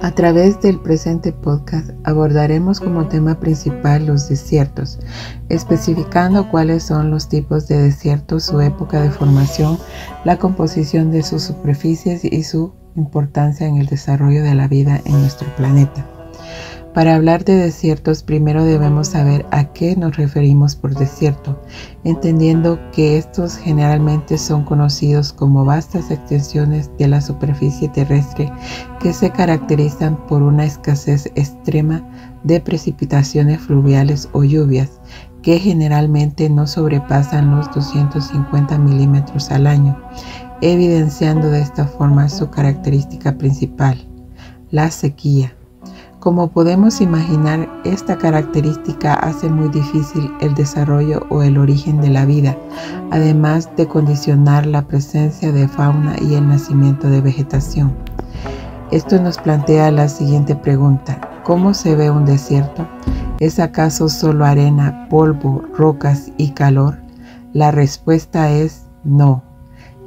A través del presente podcast abordaremos como tema principal los desiertos, especificando cuáles son los tipos de desiertos, su época de formación, la composición de sus superficies y su importancia en el desarrollo de la vida en nuestro planeta. Para hablar de desiertos, primero debemos saber a qué nos referimos por desierto, entendiendo que estos generalmente son conocidos como vastas extensiones de la superficie terrestre que se caracterizan por una escasez extrema de precipitaciones fluviales o lluvias, que generalmente no sobrepasan los 250 milímetros al año, evidenciando de esta forma su característica principal, la sequía. Como podemos imaginar, esta característica hace muy difícil el desarrollo o el origen de la vida, además de condicionar la presencia de fauna y el nacimiento de vegetación. Esto nos plantea la siguiente pregunta: ¿cómo se ve un desierto? ¿Es acaso solo arena, polvo, rocas y calor? La respuesta es no,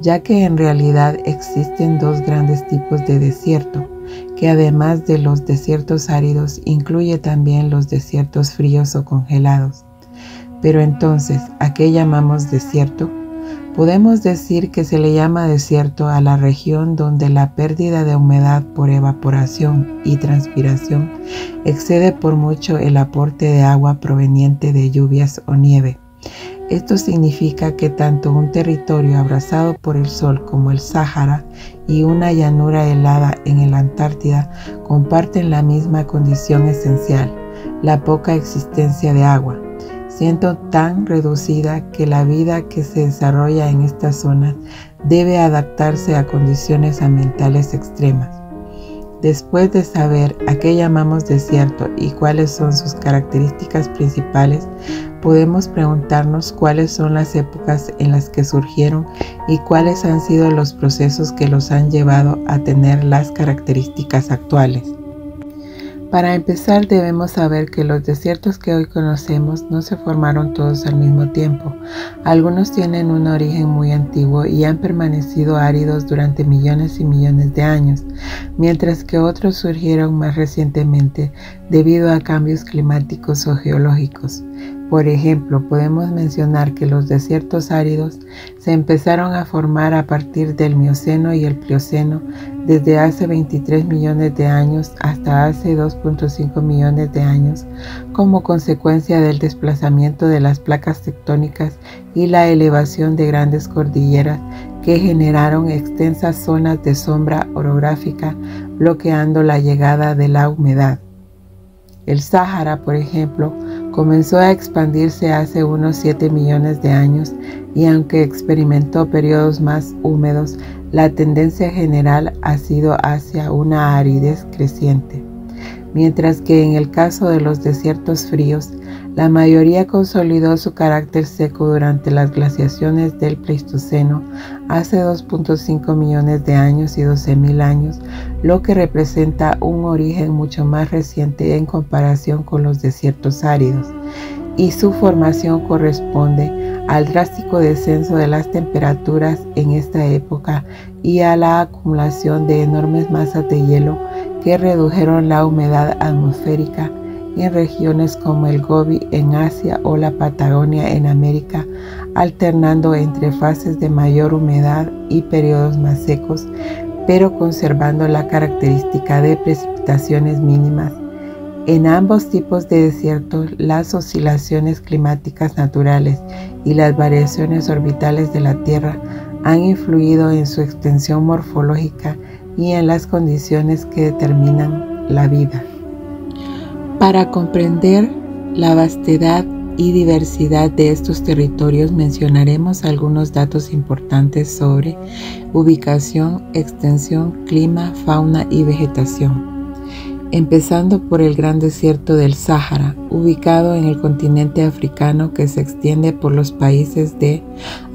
ya que en realidad existen dos grandes tipos de desierto, que además de los desiertos áridos incluye también los desiertos fríos o congelados. Pero entonces, ¿a qué llamamos desierto? Podemos decir que se le llama desierto a la región donde la pérdida de humedad por evaporación y transpiración excede por mucho el aporte de agua proveniente de lluvias o nieve. Esto significa que tanto un territorio abrasado por el sol como el Sáhara y una llanura helada en la Antártida comparten la misma condición esencial, la poca existencia de agua, siendo tan reducida que la vida que se desarrolla en estas zonas debe adaptarse a condiciones ambientales extremas. Después de saber a qué llamamos desierto y cuáles son sus características principales, podemos preguntarnos cuáles son las épocas en las que surgieron y cuáles han sido los procesos que los han llevado a tener las características actuales. Para empezar, debemos saber que los desiertos que hoy conocemos no se formaron todos al mismo tiempo. Algunos tienen un origen muy antiguo y han permanecido áridos durante millones y millones de años, mientras que otros surgieron más recientemente debido a cambios climáticos o geológicos. Por ejemplo, podemos mencionar que los desiertos áridos se empezaron a formar a partir del Mioceno y el Plioceno desde hace 23 millones de años hasta hace 2.5 millones de años como consecuencia del desplazamiento de las placas tectónicas y la elevación de grandes cordilleras que generaron extensas zonas de sombra orográfica bloqueando la llegada de la humedad. El Sáhara, por ejemplo, comenzó a expandirse hace unos 7 millones de años y aunque experimentó periodos más húmedos, la tendencia general ha sido hacia una aridez creciente. Mientras que en el caso de los desiertos fríos, la mayoría consolidó su carácter seco durante las glaciaciones del Pleistoceno hace 2.5 millones de años y 12.000 años, lo que representa un origen mucho más reciente en comparación con los desiertos áridos, y su formación corresponde al drástico descenso de las temperaturas en esta época y a la acumulación de enormes masas de hielo que redujeron la humedad atmosférica en regiones como el Gobi en Asia o la Patagonia en América, alternando entre fases de mayor humedad y periodos más secos, pero conservando la característica de precipitaciones mínimas. En ambos tipos de desiertos, las oscilaciones climáticas naturales y las variaciones orbitales de la Tierra han influido en su extensión morfológica y en las condiciones que determinan la vida. Para comprender la vastedad y diversidad de estos territorios, mencionaremos algunos datos importantes sobre ubicación, extensión, clima, fauna y vegetación. Empezando por el gran desierto del Sáhara, ubicado en el continente africano que se extiende por los países de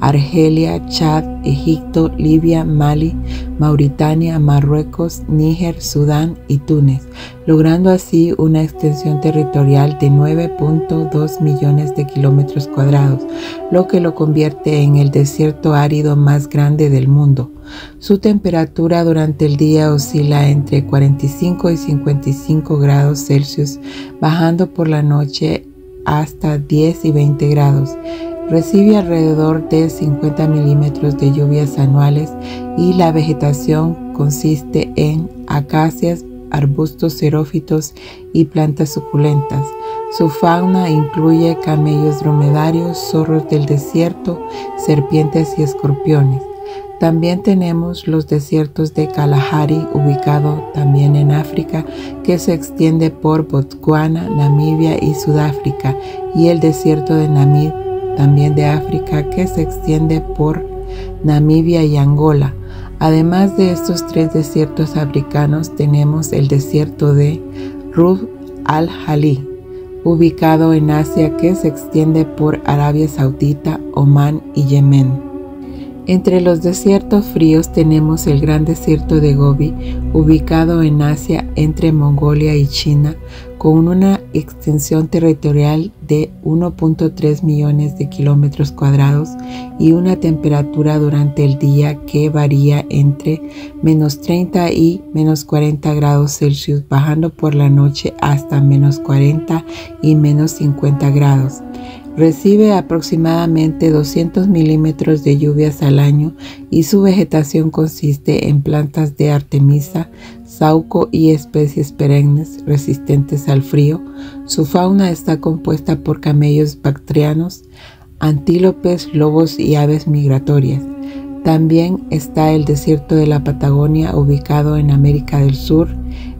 Argelia, Chad, Egipto, Libia, Mali, Mauritania, Marruecos, Níger, Sudán y Túnez, logrando así una extensión territorial de 9.2 millones de kilómetros cuadrados, lo que lo convierte en el desierto árido más grande del mundo, Su temperatura durante el día oscila entre 45 y 55 grados Celsius, bajando por la noche hasta 10 y 20 grados. Recibe alrededor de 50 milímetros de lluvias anuales y la vegetación consiste en acacias, arbustos xerófitos y plantas suculentas. Su fauna incluye camellos dromedarios, zorros del desierto, serpientes y escorpiones. También tenemos los desiertos de Kalahari, ubicado también en África, que se extiende por Botswana, Namibia y Sudáfrica, y el desierto de Namib, también de África, que se extiende por Namibia y Angola. Además de estos tres desiertos africanos, tenemos el desierto de Rub al-Khali, ubicado en Asia, que se extiende por Arabia Saudita, Omán y Yemen. Entre los desiertos fríos tenemos el gran desierto de Gobi, ubicado en Asia entre Mongolia y China, con una extensión territorial de 1.3 millones de kilómetros cuadrados y una temperatura durante el día que varía entre -30 y -40 grados Celsius, bajando por la noche hasta -40 y -50 grados. Recibe aproximadamente 200 milímetros de lluvias al año y su vegetación consiste en plantas de artemisa, sauco y especies perennes resistentes al frío. Su fauna está compuesta por camellos bactrianos, antílopes, lobos y aves migratorias. También está el desierto de la Patagonia, ubicado en América del Sur,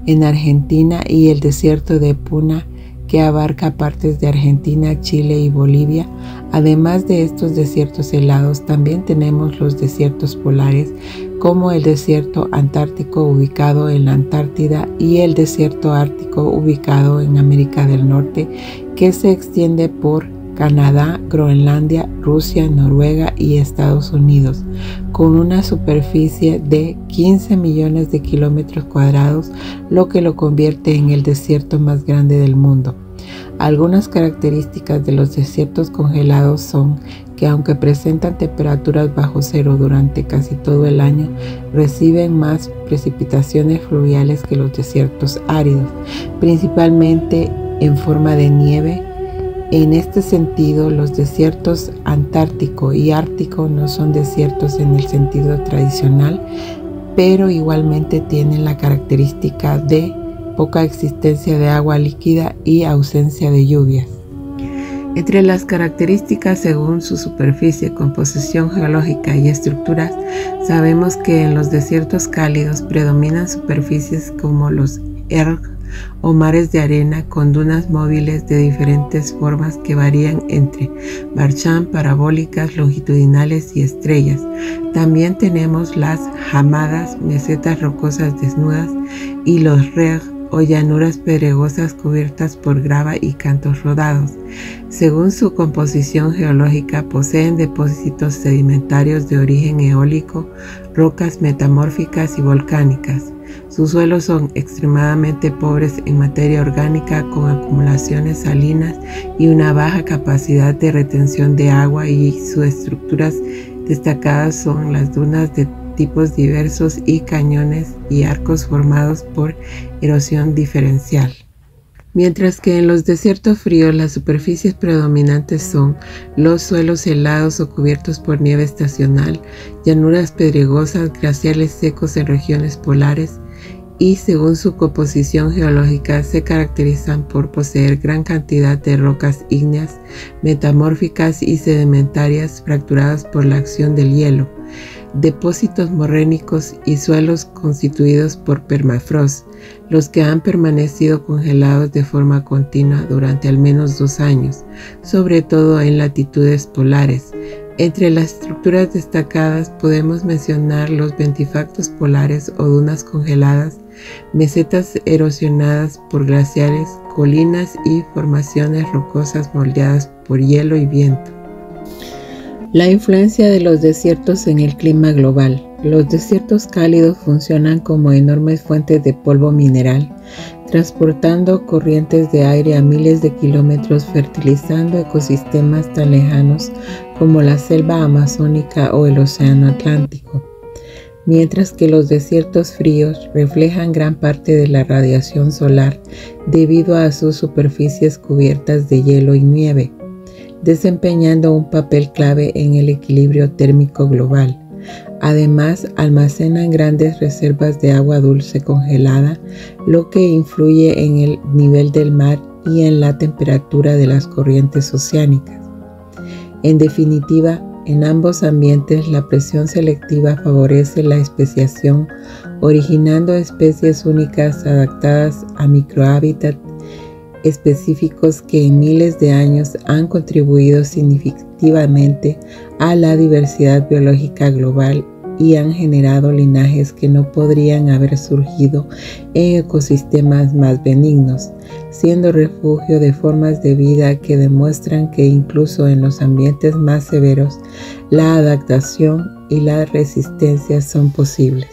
en Argentina, y el desierto de Puna, que abarca partes de Argentina, Chile y Bolivia. Además de estos desiertos helados, también tenemos los desiertos polares, como el desierto antártico ubicado en la Antártida y el desierto ártico ubicado en América del Norte, que se extiende por Canadá, Groenlandia, Rusia, Noruega y Estados Unidos, con una superficie de 15 millones de kilómetros cuadrados, lo que lo convierte en el desierto más grande del mundo. Algunas características de los desiertos congelados son que, aunque presentan temperaturas bajo cero durante casi todo el año, reciben más precipitaciones fluviales que los desiertos áridos, principalmente en forma de nieve. En este sentido, los desiertos antártico y ártico no son desiertos en el sentido tradicional, pero igualmente tienen la característica de poca existencia de agua líquida y ausencia de lluvias. Entre las características según su superficie, composición geológica y estructuras, sabemos que en los desiertos cálidos predominan superficies como los erg o mares de arena con dunas móviles de diferentes formas que varían entre marchán, parabólicas, longitudinales y estrellas. También tenemos las hamadas, mesetas rocosas desnudas, y los reg o llanuras pedregosas cubiertas por grava y cantos rodados. Según su composición geológica, poseen depósitos sedimentarios de origen eólico, rocas metamórficas y volcánicas. Sus suelos son extremadamente pobres en materia orgánica, con acumulaciones salinas y una baja capacidad de retención de agua, y sus estructuras destacadas son las dunas de tipos diversos y cañones y arcos formados por erosión diferencial. Mientras que en los desiertos fríos las superficies predominantes son los suelos helados o cubiertos por nieve estacional, llanuras pedregosas, glaciales secos en regiones polares, y según su composición geológica se caracterizan por poseer gran cantidad de rocas ígneas, metamórficas y sedimentarias fracturadas por la acción del hielo, depósitos morrénicos y suelos constituidos por permafrost, los que han permanecido congelados de forma continua durante al menos 2 años, sobre todo en latitudes polares. Entre las estructuras destacadas podemos mencionar los ventifactos polares o dunas congeladas, mesetas erosionadas por glaciares, colinas y formaciones rocosas moldeadas por hielo y viento. La influencia de los desiertos en el clima global. Los desiertos cálidos funcionan como enormes fuentes de polvo mineral, transportando corrientes de aire a miles de kilómetros, fertilizando ecosistemas tan lejanos como la selva amazónica o el océano Atlántico. mientras que los desiertos fríos reflejan gran parte de la radiación solar debido a sus superficies cubiertas de hielo y nieve, desempeñando un papel clave en el equilibrio térmico global. Además, almacenan grandes reservas de agua dulce congelada, lo que influye en el nivel del mar y en la temperatura de las corrientes oceánicas. En definitiva, en ambos ambientes la presión selectiva favorece la especiación, originando especies únicas adaptadas a microhábitats específicos que en miles de años han contribuido significativamente a la diversidad biológica global y han generado linajes que no podrían haber surgido en ecosistemas más benignos, siendo refugio de formas de vida que demuestran que incluso en los ambientes más severos, la adaptación y la resistencia son posibles.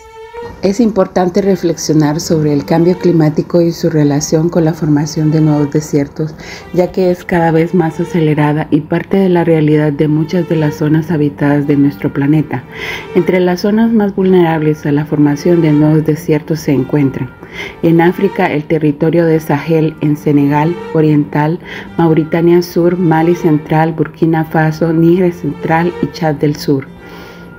Es importante reflexionar sobre el cambio climático y su relación con la formación de nuevos desiertos, ya que es cada vez más acelerada y parte de la realidad de muchas de las zonas habitadas de nuestro planeta. Entre las zonas más vulnerables a la formación de nuevos desiertos se encuentran: en África, el territorio de Sahel, en Senegal Oriental, Mauritania Sur, Mali Central, Burkina Faso, Níger Central y Chad del Sur.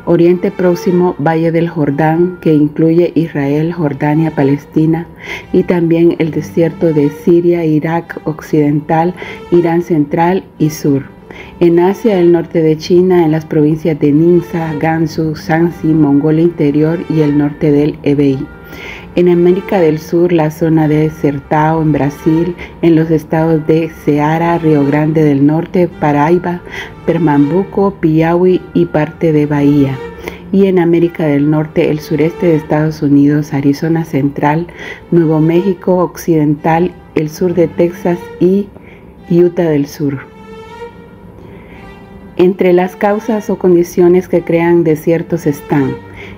Oriente Próximo, Valle del Jordán, que incluye Israel, Jordania, Palestina, y también el desierto de Siria, Irak Occidental, Irán Central y Sur. En Asia, el norte de China, en las provincias de Ningxia, Gansu, Shanxi, Mongolia Interior y el norte del Hebei. En América del Sur, la zona de Sertão en Brasil, en los estados de Ceará, Río Grande del Norte, Paraíba, Pernambuco, Piauí y parte de Bahía. Y en América del Norte, el sureste de Estados Unidos, Arizona Central, Nuevo México Occidental, el sur de Texas y Utah del Sur. Entre las causas o condiciones que crean desiertos están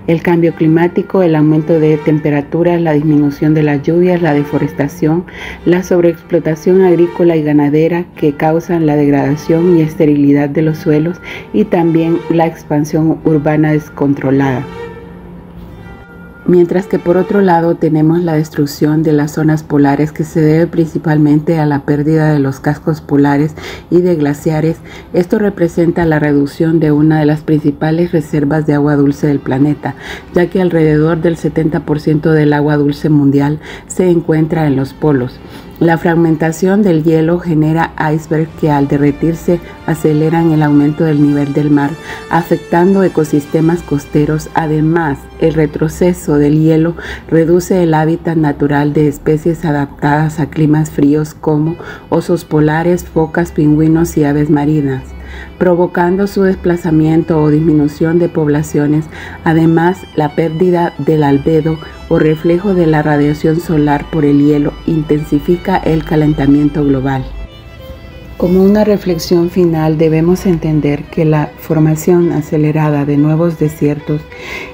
el cambio climático, el aumento de temperaturas, la disminución de las lluvias, la deforestación, la sobreexplotación agrícola y ganadera que causan la degradación y esterilidad de los suelos, y también la expansión urbana descontrolada. Mientras que por otro lado tenemos la destrucción de las zonas polares, que se debe principalmente a la pérdida de los cascos polares y de glaciares. Esto representa la reducción de una de las principales reservas de agua dulce del planeta, ya que alrededor del 70% del agua dulce mundial se encuentra en los polos. La fragmentación del hielo genera icebergs que al derretirse aceleran el aumento del nivel del mar, afectando ecosistemas costeros. Además, el retroceso del hielo reduce el hábitat natural de especies adaptadas a climas fríos como osos polares, focas, pingüinos y aves marinas, provocando su desplazamiento o disminución de poblaciones. Además, la pérdida del albedo o reflejo de la radiación solar por el hielo intensifica el calentamiento global. Como una reflexión final, debemos entender que la formación acelerada de nuevos desiertos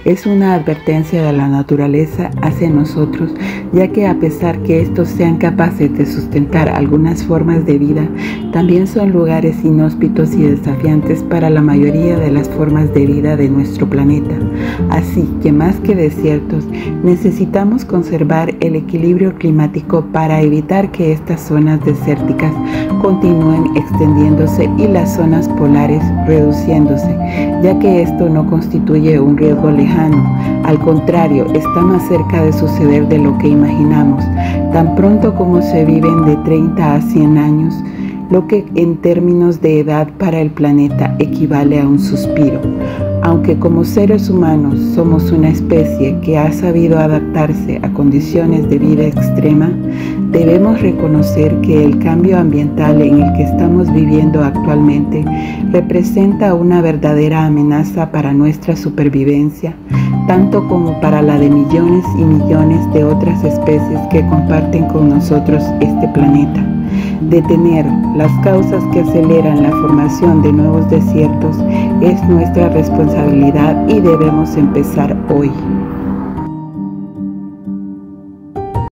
es una advertencia de la naturaleza hacia nosotros, ya que a pesar que estos sean capaces de sustentar algunas formas de vida, también son lugares inhóspitos y desafiantes para la mayoría de las formas de vida de nuestro planeta. Así que más que desiertos, necesitamos conservar el equilibrio climático para evitar que estas zonas desérticas continúen extendiéndose y las zonas polares reduciéndose, ya que esto no constituye un riesgo lejano. Al contrario, está más cerca de suceder de lo que imaginamos. Tan pronto como se viven de 30 a 100 años, lo que en términos de edad para el planeta equivale a un suspiro. Aunque como seres humanos somos una especie que ha sabido adaptarse a condiciones de vida extrema, debemos reconocer que el cambio ambiental en el que estamos viviendo actualmente representa una verdadera amenaza para nuestra supervivencia, tanto como para la de millones y millones de otras especies que comparten con nosotros este planeta. Detener las causas que aceleran la formación de nuevos desiertos es nuestra responsabilidad y debemos empezar hoy.